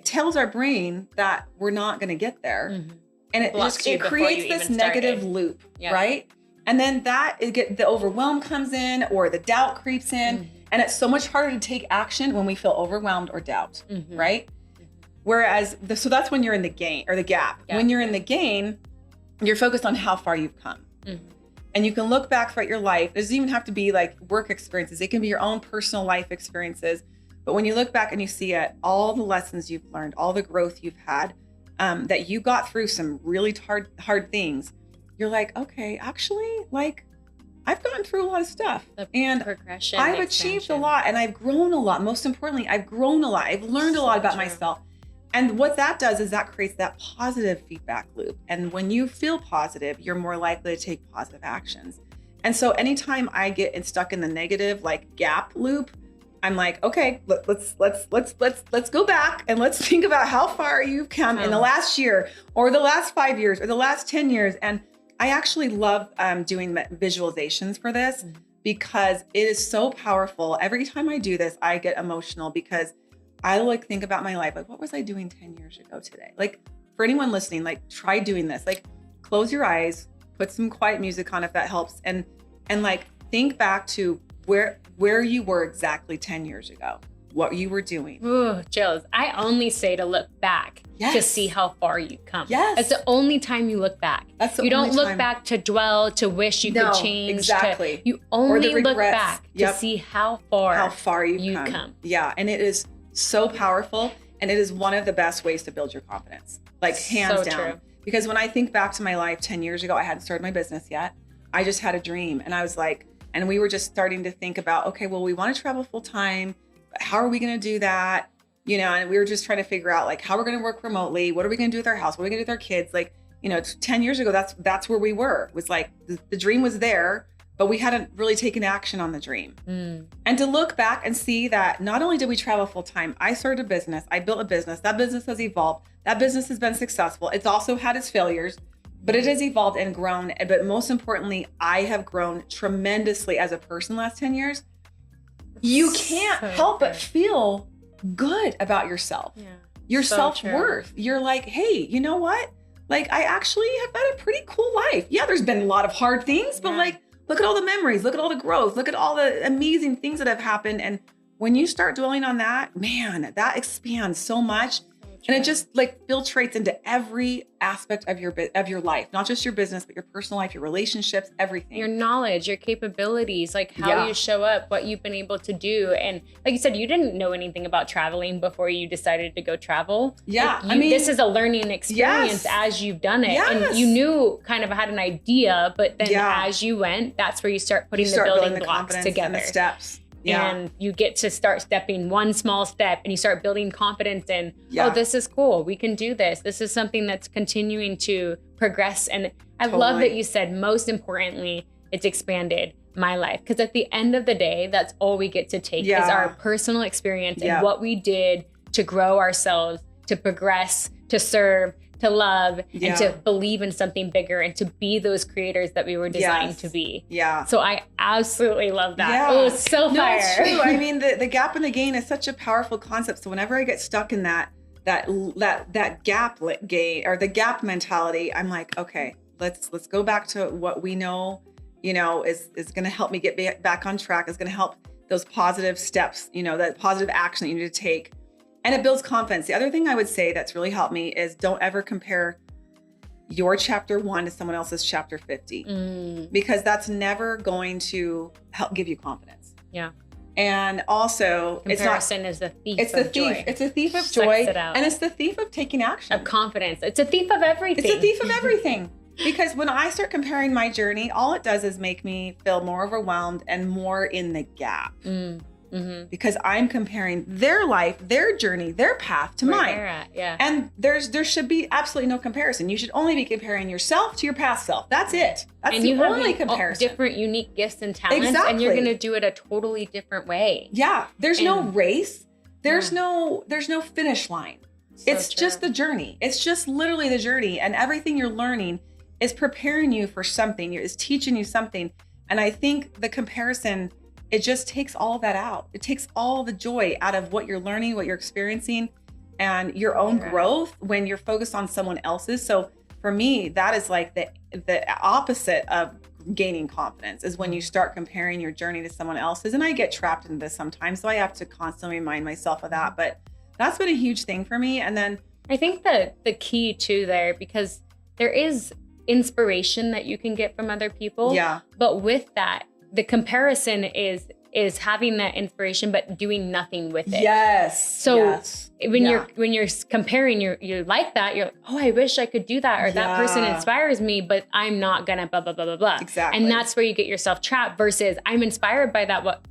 tells our brain that we're not going to get there. And it creates this negative loop. Right. And then the overwhelm comes in, or the doubt creeps in. And it's so much harder to take action when we feel overwhelmed or doubt. Right. Whereas, so that's when you're in the gain or the gap. When you're in the gain, you're focused on how far you've come. And you can look back throughout your life. It doesn't even have to be work experiences. It can be your own personal life experiences. But when you look back and you see all the lessons you've learned, all the growth you've had, that you got through some really hard things, you're like, okay, actually, I've gone through a lot of stuff, and I've achieved a lot, and I've grown a lot. Most importantly, I've grown a lot. I've learned a lot about myself. And what that does is that creates that positive feedback loop. And when you feel positive, you're more likely to take positive actions. And so anytime I get stuck in the negative, gap loop, I'm like, okay, let's go back and let's think about how far you've come in the last year or the last 5 years or the last 10 years. And I actually love doing visualizations for this, because it is so powerful. Every time I do this, I get emotional, because I think about my life. What was I doing 10 years ago today? For anyone listening, try doing this. Close your eyes, put some quiet music on if that helps. And think back to where you were exactly 10 years ago, what you were doing. Ooh, chills. I only say to look back to see how far you've come. Yes. That's the only time you look back. You don't look back to dwell, to wish you could change. Exactly. You only look back to see how far you've come. Yeah. And it is so powerful. And it is one of the best ways to build your confidence, hands down. True. Because when I think back to my life 10 years ago, I hadn't started my business yet. I just had a dream, and I was and we were just starting to think about, okay, well, we want to travel full time. How are we going to do that? And we were just trying to figure out how we're going to work remotely. What are we going to do with our house? What are we going to do with our kids? 10 years ago, that's where we were. It was like the dream was there, but we hadn't really taken action on the dream. And to look back and see that not only did we travel full time, I started a business, I built a business, that business has evolved, that business has been successful. It's also had its failures, but it has evolved and grown. But most importantly, I have grown tremendously as a person last 10 years. You can't help but feel good about yourself, your self-worth. You're like, hey, you know what? Like, I actually have had a pretty cool life. Yeah, there's been a lot of hard things, but like, look at all the memories, look at all the growth, look at all the amazing things that have happened. And when you start dwelling on that, man, that expands so much. And it just like filtrates into every aspect of your life, not just your business, but your personal life, your relationships, everything. Your knowledge, your capabilities, like how you show up, what you've been able to do. And like you said, you didn't know anything about traveling before you decided to go travel. Yeah. Like this is a learning experience as you've done it. And you knew kind of had an idea, but then as you went, that's where you start putting the building blocks together. And the steps. And you get to start stepping one small step and you start building confidence in, oh, this is cool. We can do this. This is something that's continuing to progress. And I love that you said, most importantly, it's expanded my life. Because at the end of the day, that's all we get to take is our personal experience and what we did to grow ourselves, to progress, to serve, to love, and to believe in something bigger and to be those creators that we were designed to be. Yeah. So I absolutely love that. Yeah. Oh, it's so fire. It's true. I mean, the gap and the gain is such a powerful concept. So whenever I get stuck in that gap gain or the gap mentality, I'm like, okay, let's go back to what we know, is going to help me get back on track, is going to help those positive steps, that positive action that you need to take. And it builds confidence. The other thing I would say that's really helped me is don't ever compare your chapter 1 to someone else's chapter 50, because that's never going to help give you confidence. Yeah. And also, comparison is the thief of joy. It's a thief of joy. And it's the thief of taking action. Of confidence. It's a thief of everything. It's a thief of everything. Because when I start comparing my journey, all it does is make me feel more overwhelmed and more in the gap. Because I'm comparing their life, their journey, their path to mine. And there should be absolutely no comparison. You should only be comparing yourself to your past self. That's it. That's the only comparison. Different, unique gifts and talents, and you're going to do it a totally different way. Yeah, there's no race. There's no finish line. It's just the journey. It's just literally the journey, and everything you're learning is preparing you for something. Is teaching you something. And I think the comparison, it just takes all of that out. It takes all the joy out of what you're learning, what you're experiencing, and your own growth when you're focused on someone else's. So for me, that is like the opposite of gaining confidence, is when you start comparing your journey to someone else's. And I get trapped into this sometimes, so I have to constantly remind myself of that. But that's been a huge thing for me. And then I think that the key too there, because there is inspiration that you can get from other people. Yeah. But with that, the comparison is having that inspiration, but doing nothing with it. Yes. So when you're comparing, you're like that. You're like, oh, I wish I could do that, or that person inspires me, but I'm not gonna blah blah blah blah blah. Exactly. And that's where you get yourself trapped. Versus, I'm inspired by that what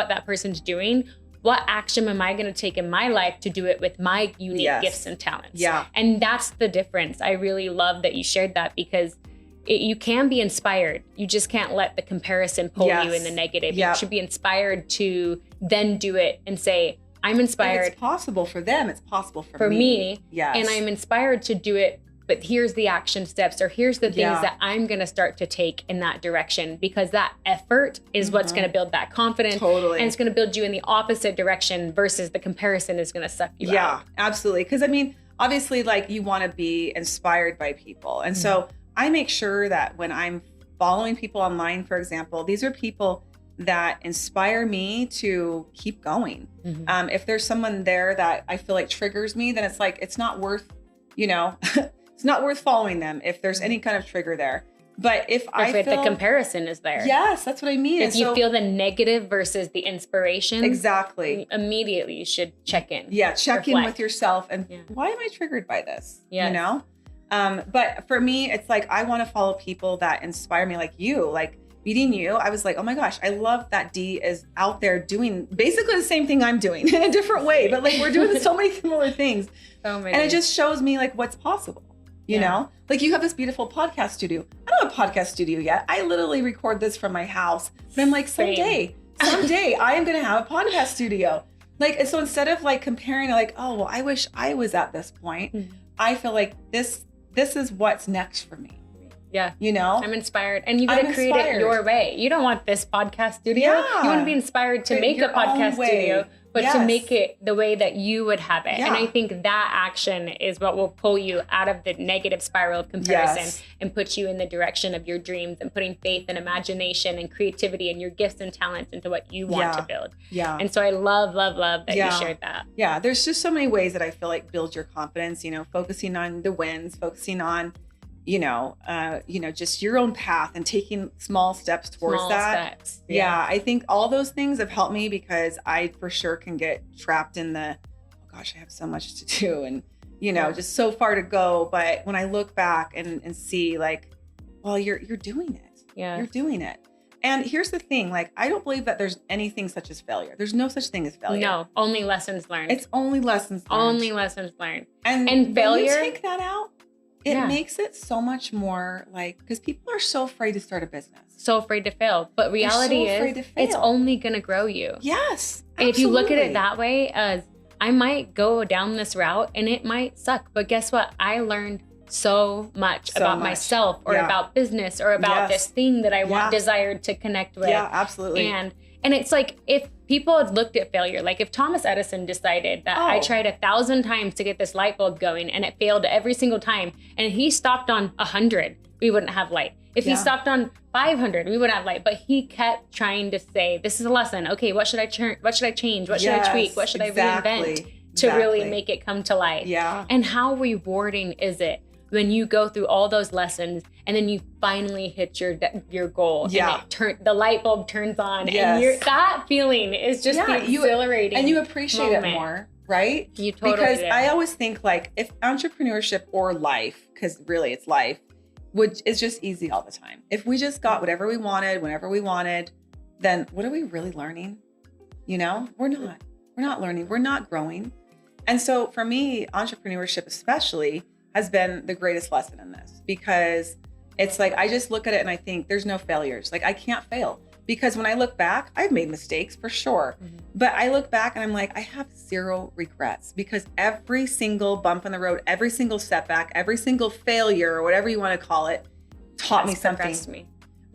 that person's doing. What action am I gonna take in my life to do it with my unique gifts and talents? Yeah. And that's the difference. I really love that you shared that, because you can be inspired. You just can't let the comparison pull you in the negative. You should be inspired to then do it and say, I'm inspired. If it's possible for them, it's possible for me. Yes. And I'm inspired to do it, but here's the action steps, or here's the things that I'm going to start to take in that direction, because that effort is what's going to build that confidence. Totally. And it's going to build you in the opposite direction, versus the comparison is going to suck you out. Yeah, absolutely. Because I mean, obviously, like, you want to be inspired by people. And so I make sure that when I'm following people online, for example, these are people that inspire me to keep going. If there's someone there that I feel like triggers me, then it's like, it's not worth, it's not worth following them if there's any kind of trigger there. But if the comparison is there. Yes, that's what I mean. If you feel the negative versus the inspiration. Exactly. Immediately you should check in. Yeah, check in with yourself. And why am I triggered by this? Yes. But for me, it's like, I want to follow people that inspire me, like you, like meeting you. I was like, oh my gosh, I love that Dee is out there doing basically the same thing I'm doing in a different way, but like, we're doing so many similar things. So many. And it just shows me like what's possible, You know, like you have this beautiful podcast studio. I don't have a podcast studio yet. I literally record this from my house, but I'm like, someday I am going to have a podcast studio. Like, and so instead of like comparing like, oh, well, I wish I was at this point, I feel like this is what's next for me. Yeah. You know, I'm inspired, and you got to create it your way. You don't want this podcast studio. You want to be inspired to make a podcast studio, but to make it the way that you would have it. And I think that action is what will pull you out of the negative spiral of comparison and put you in the direction of your dreams and putting faith and imagination and creativity and your gifts and talents into what you want to build. And so I love that you shared that. Yeah. There's just so many ways that I feel like build your confidence, you know, focusing on the wins, focusing on, just your own path and taking small steps towards that. Yeah. I think all those things have helped me because I for sure can get trapped in the, oh gosh, I have so much to do and, just so far to go. But when I look back and see like, well, you're doing it. Yeah. You're doing it. And here's the thing, like, I don't believe that there's anything such as failure. There's no such thing as failure. No, only lessons learned. It's only lessons learned. Only lessons learned. And failure, when you take that out, it makes it so much more like, because people are so afraid to start a business. So afraid to fail. But reality is, it's only going to grow you. Yes. And if you look at it that way, as I might go down this route and it might suck. But guess what? I learned so much about myself or about business or about this thing that I desired to connect with. Yeah, absolutely. And it's like, if people had looked at failure, like if Thomas Edison decided that I tried 1,000 times to get this light bulb going and it failed every single time, and he stopped on 100, we wouldn't have light. If he stopped on 500, we wouldn't have light. But he kept trying to say, this is a lesson. Okay, what should I change? What should I tweak? What should I reinvent to really make it come to life? Yeah. And how rewarding is it when you go through all those lessons and then you finally hit your goal, and the light bulb turns on, and that feeling is just exhilarating, and you appreciate it more, right? You totally because do. I always think like if entrepreneurship or life, because really it's life, is just easy all the time. If we just got whatever we wanted, whenever we wanted, then what are we really learning? We're not learning. We're not growing. And so for me, entrepreneurship especially has been the greatest lesson in this, because it's like, I just look at it and I think there's no failures. Like I can't fail, because when I look back, I've made mistakes for sure. But I look back and I'm like, I have zero regrets, because every single bump in the road, every single setback, every single failure, or whatever you want to call it, taught me something.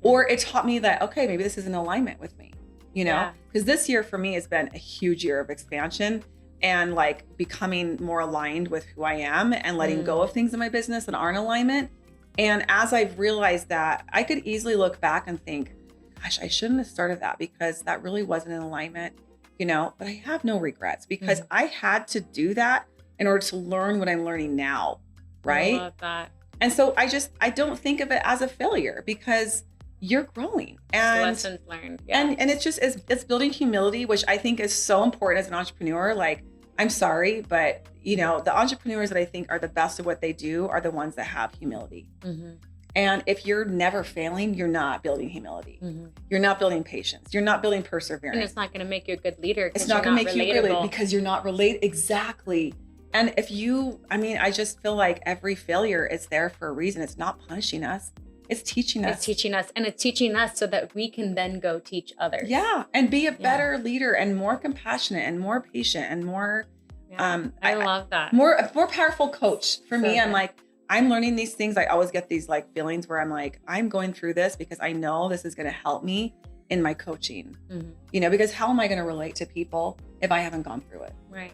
Or it taught me that, okay, maybe this is in alignment with me, because this year for me has been a huge year of expansion and like becoming more aligned with who I am and letting go of things in my business that aren't in alignment. And as I've realized that, I could easily look back and think, gosh, I shouldn't have started that because that really wasn't in alignment, but I have no regrets, because I had to do that in order to learn what I'm learning now. Right. I love that. And so I don't think of it as a failure, because you're growing and lessons learned. Yeah. And it's just, it's building humility, which I think is so important as an entrepreneur. Like, I'm sorry, but the entrepreneurs that I think are the best at what they do are the ones that have humility. And if you're never failing, you're not building humility. You're not building patience. You're not building perseverance. And it's not going to make you a good leader. It's not going to make you a good leader because you're not related. Exactly. And I just feel like every failure is there for a reason. It's not punishing us. It's teaching us. And it's teaching us so that we can then go teach others. Yeah. And be a better leader and more compassionate and more patient and more, I love that. More powerful coach for me. I'm like, I'm learning these things. I always get these like feelings where I'm like, I'm going through this because I know this is going to help me in my coaching, because how am I going to relate to people if I haven't gone through it? Right.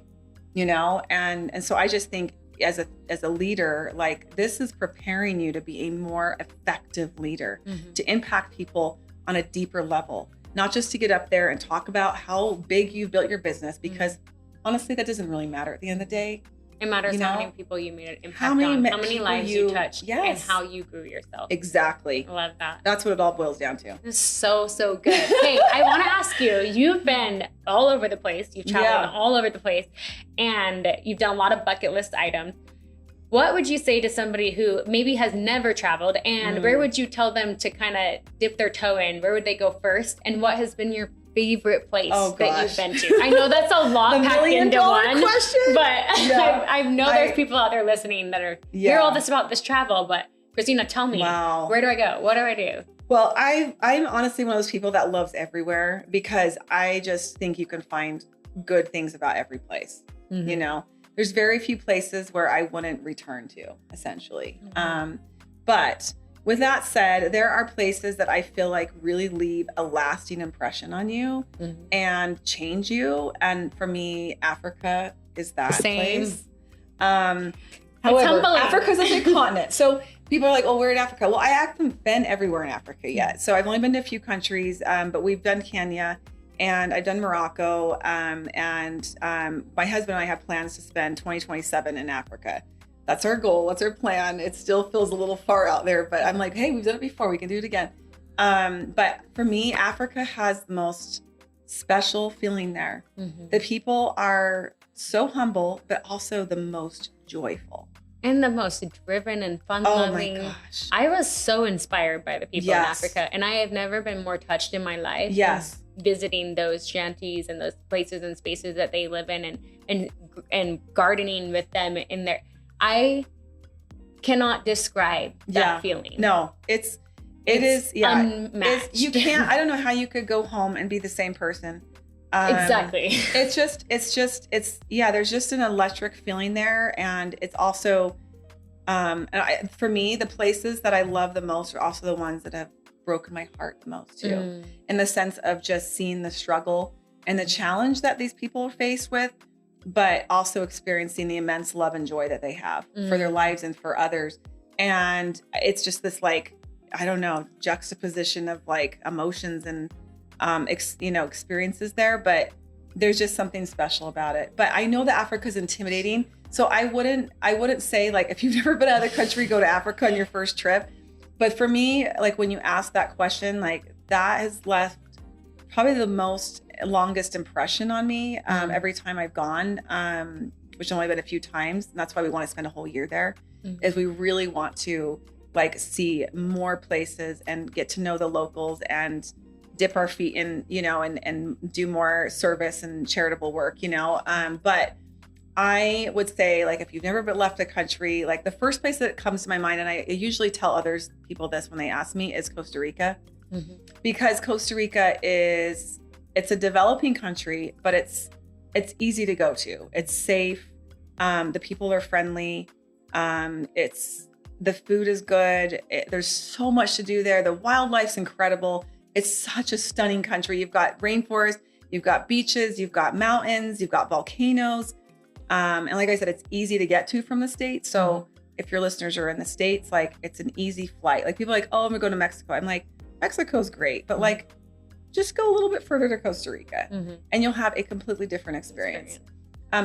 And so I just think, as a leader, like this is preparing you to be a more effective leader, to impact people on a deeper level, not just to get up there and talk about how big you've built your business, because honestly, that doesn't really matter at the end of the day. It matters how many people you made an impact on, how many lives you touched, and how you grew yourself. Exactly. I love that. That's what it all boils down to. It's so good. Hey, I want to ask you, you've been all over the place. You've traveled all over the place, and you've done a lot of bucket list items. What would you say to somebody who maybe has never traveled, and where would you tell them to kind of dip their toe in? Where would they go first? And what has been your favorite place that you've been to? I know that's a lot packed into one question, but I know there's people out there listening that are hear all this about this travel, but Christina, tell me, where do I go? What do I do? Well, I'm honestly one of those people that loves everywhere because I just think you can find good things about every place. Mm-hmm. You know, there's very few places where I wouldn't return to, essentially. Mm-hmm. But with that said, there are places that I feel like really leave a lasting impression on you and change you. And for me, Africa is that place. However, Africa's a big continent. So people are like, oh, where in Africa? Well, I haven't been everywhere in Africa yet. So I've only been to a few countries, but we've done Kenya and I've done Morocco. And my husband and I have plans to spend 2027 in Africa. That's our goal. That's our plan. It still feels a little far out there, but I'm like, hey, we've done it before. We can do it again. But for me, Africa has the most special feeling there. Mm-hmm. The people are so humble, but also the most joyful. And the most driven and fun-loving. Oh my gosh. I was so inspired by the people in Africa. And I have never been more touched in my life. Yes. Visiting those shanties and those places and spaces that they live in and gardening with them in there. I cannot describe that feeling. No, it is unmatched. You can't, I don't know how you could go home and be the same person. Exactly. There's just an electric feeling there. And it's also, for me, the places that I love the most are also the ones that have broken my heart the most too. In the sense of just seeing the struggle and the challenge that these people are faced with, but also experiencing the immense love and joy that they have for their lives and for others. And it's just this like, I don't know, juxtaposition of like emotions and experiences there, but there's just something special about it. But I know that Africa's intimidating. So I wouldn't say like, if you've never been out of the country, go to Africa on your first trip. But for me, like when you ask that question, like that has left probably the longest impression on me every time I've gone, which has only been a few times. And that's why we want to spend a whole year there, is we really want to like see more places and get to know the locals and dip our feet in, and do more service and charitable work, but I would say like, if you've never left a country, like the first place that comes to my mind, and I usually tell people this when they ask me, is Costa Rica, because Costa Rica it's a developing country, but it's easy to go to. It's safe. The people are friendly. The food is good. There's so much to do there. The wildlife's incredible. It's such a stunning country. You've got rainforest, you've got beaches, you've got mountains, you've got volcanoes. And like I said, it's easy to get to from the States. So if your listeners are in the States, like it's an easy flight. Like people are like, oh, I'm gonna go to Mexico. I'm like, Mexico's great, but like, just go a little bit further to Costa Rica and you'll have a completely different experience.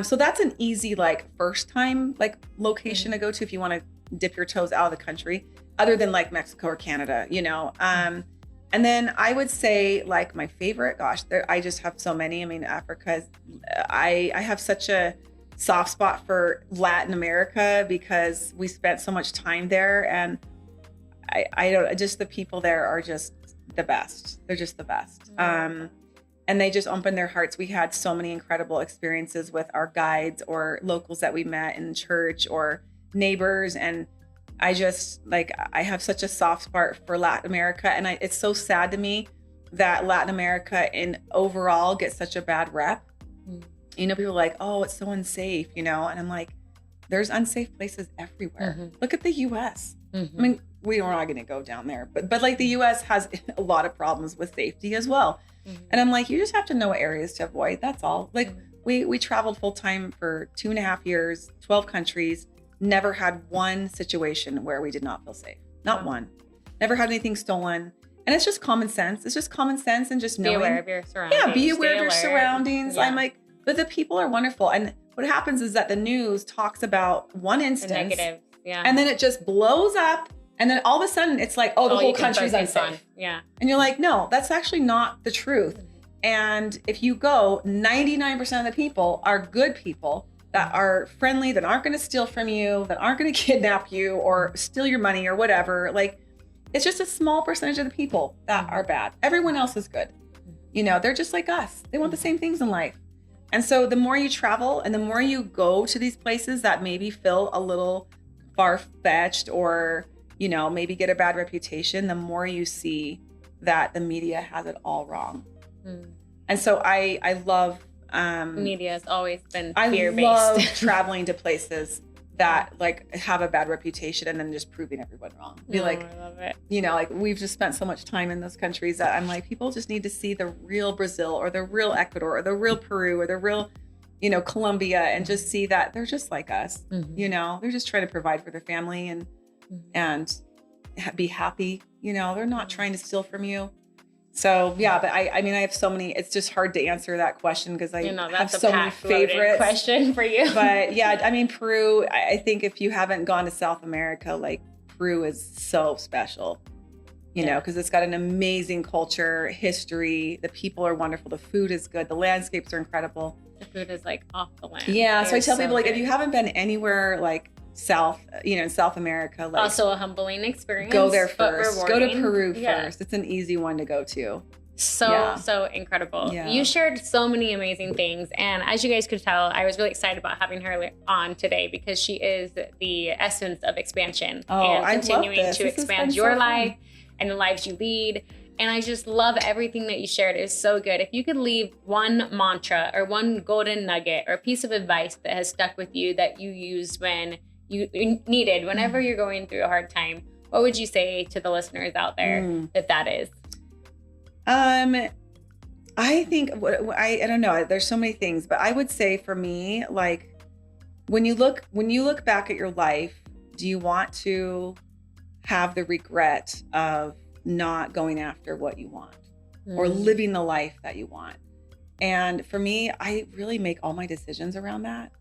So that's an easy, like first time, like location to go to if you want to dip your toes out of the country, other than like Mexico or Canada, and then I would say like my favorite, I just have so many. I mean, Africa, I have such a soft spot for Latin America because we spent so much time there, and the people there are just the best. They're just the best. And they just opened their hearts. We had so many incredible experiences with our guides or locals that we met in church or neighbors. And I have such a soft spot for Latin America. And it's so sad to me that Latin America in overall gets such a bad rep. People are like, oh, it's so unsafe, and I'm like, there's unsafe places everywhere. Look at the US. I mean, we are not going to go down there, but like the US has a lot of problems with safety as well. And I'm like, you just have to know what areas to avoid. That's all. Like we traveled full time for 2.5 years, 12 countries, never had one situation where we did not feel safe. Not one. Never had anything stolen. And it's just common sense. It's just common sense and just knowing. Be aware of your surroundings. Yeah, be aware of your surroundings. Yeah. I'm like, but the people are wonderful. And what happens is that the news talks about one instance. The negative, and then it just blows up. And then all of a sudden it's like, oh, the whole country's unsafe. Yeah. And you're like, no, that's actually not the truth. And if you go, 99% of the people are good people that are friendly, that aren't going to steal from you, that aren't going to kidnap you or steal your money or whatever. Like, it's just a small percentage of the people that are bad. Everyone else is good. You know, they're just like us. They want the same things in life. And so the more you travel and the more you go to these places that maybe feel a little far-fetched or, you know, maybe get a bad reputation, the more you see that the media has it all wrong. And so I love media has always been fear-based. I love traveling to places that like have a bad reputation and then just proving everyone wrong. I love it. You know, like we've just spent so much time in those countries that I'm like, people just need to see the real Brazil or the real Ecuador or the real Peru or the real, you know, Colombia, and just see that they're just like us. You know, they're just trying to provide for their family and be happy. You know, they're not trying to steal from you. So yeah, but I mean, I have so many, it's just hard to answer that question because I have so many favorites. Question for you. But yeah, I mean, Peru, I think if you haven't gone to South America, like Peru is so special, you know, because it's got an amazing culture, history, the people are wonderful, the food is good, the landscapes are incredible. The food is like off the land. Yeah, so I tell people, like, if you haven't been anywhere like South, you know, in South America, like also a humbling experience. Go there first. Go to Peru first. It's an easy one to go to. So incredible. Yeah. You shared so many amazing things. And as you guys could tell, I was really excited about having her on today because she is the essence of expansion and continuing to expand your life and the lives you lead. And I just love everything that you shared. It's so good. If you could leave one mantra or one golden nugget or a piece of advice that has stuck with you that you used when you needed, whenever you're going through a hard time, what would you say to the listeners out there that is? I think I don't know. There's so many things, but I would say for me, like when you look back at your life, do you want to have the regret of not going after what you want or living the life that you want? And for me, I really make all my decisions around that.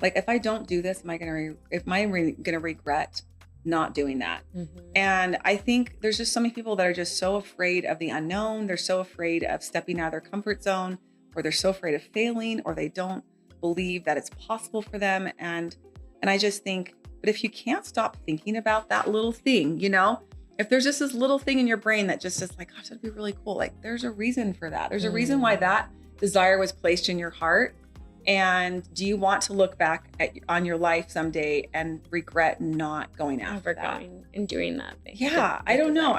Like if I don't do this, am I going to regret not doing that? And I think there's just so many people that are just so afraid of the unknown. They're so afraid of stepping out of their comfort zone, or they're so afraid of failing, or they don't believe that it's possible for them. And I just think, but if you can't stop thinking about that little thing, you know, if there's just this little thing in your brain that just is like, gosh, that'd be really cool. Like there's a reason for that. There's a reason why that desire was placed in your heart. And do you want to look back on your life someday and regret not going after that? And doing that thing. Yeah, I don't know.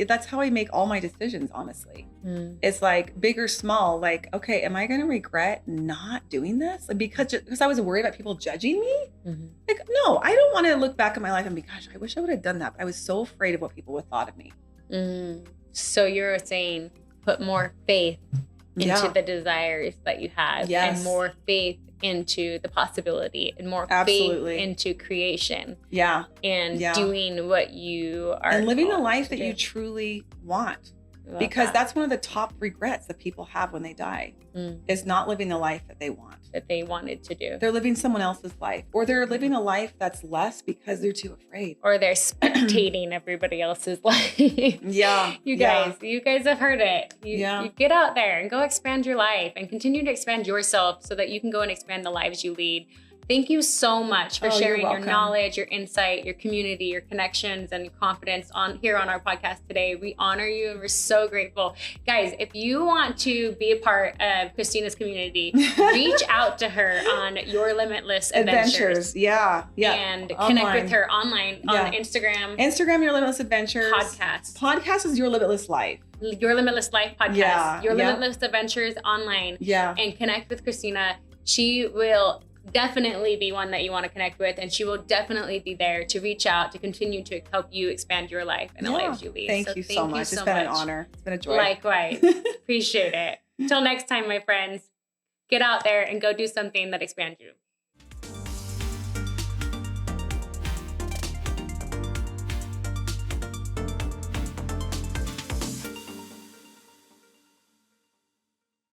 That's how I make all my decisions, honestly. It's like big or small, like, okay, am I going to regret not doing this? Like, because I was worried about people judging me? Like, no, I don't want to look back at my life and be, gosh, I wish I would have done that. But I was so afraid of what people would have thought of me. So you're saying put more faith into the desires that you have, and more faith into the possibility, and more faith into creation. And doing what you are, and living the life that you truly want. Because that's one of the top regrets that people have when they die, is not living the life that they want, that they wanted to do. They're living someone else's life, or they're living a life that's less because they're too afraid, or they're spectating everybody else's life. You guys have heard it. You get out there and go expand your life and continue to expand yourself so that you can go and expand the lives you lead. Thank you so much for sharing your knowledge, your insight, your community, your connections, and your confidence here on our podcast today. We honor you and we're so grateful. Guys, if you want to be a part of Christina's community, reach out to her on Your Limitless Adventures. And connect with her online on Instagram. Your Limitless Adventures. Podcast is Your Limitless Life. Your Limitless Life Podcast. Your Limitless Adventures online. And connect with Christina. She will definitely be one that you want to connect with, and she will definitely be there to reach out to continue to help you expand your life and the lives you lead. Thank you so much. It's been an honor. It's been a joy. Likewise. Appreciate it. Until next time, my friends, get out there and go do something that expands you.